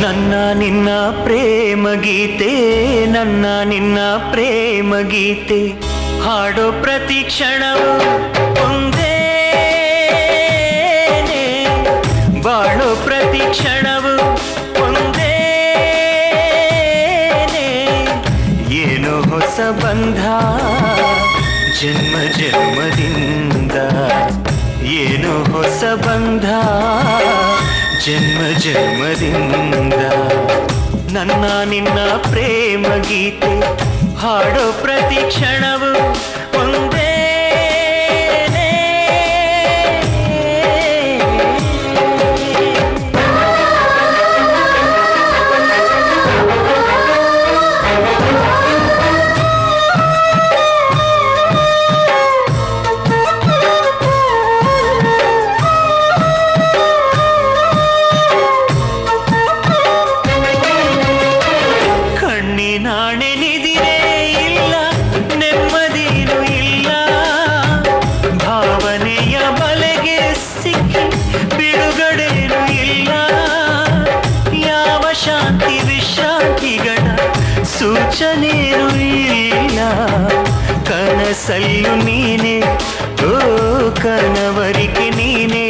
ನನ್ನ ನಿನ್ನ ಪ್ರೇಮ ಗೀತೆ, ನನ್ನ ನಿನ್ನ ಪ್ರೇಮ ಗೀತೆ, ಹಾಡೋ ಪ್ರತಿ ಕ್ಷಣವು ಒಂದೇನೆ, ಬಾಳೋ ಪ್ರತಿ ಕ್ಷಣವು ಒಂದೇನೆ. ಏನೋ ಹೊಸ ಬಂಧ ಜನ್ಮ ಜನ್ಮದಿಂದ, ಏನೋ ಹೊಸ ಬಂಧ ಜನ್ಮ ಜನ್ಮದಿಂದ. ನನ್ನ ನಿನ್ನ ಪ್ರೇಮ ಗೀತೆ, ಹಾಡೋ ಪ್ರತಿ ಕ್ಷಣವು ಒಂದೇ. ನಾಣೆನಿದಿರೇ ಇಲ್ಲ, ನೆಮ್ಮದಿನೂ ಇಲ್ಲ, ಭಾವನೆಯ ಬಲೆಗೆ ಸಿಕ್ಕಿ ಬಿಡುಗಡೆನೂ ಇಲ್ಲ. ಯಾವ ಶಾಂತಿ ವಿಶ್ರಾಂತಿಗಳ ಸೂಚನೆಯೂ ಇಲ್ಲ. ಕನಸಲ್ಲೂ ನೀನೆ, ಓ ಕನವರಿಕೆ ನೀನೆ,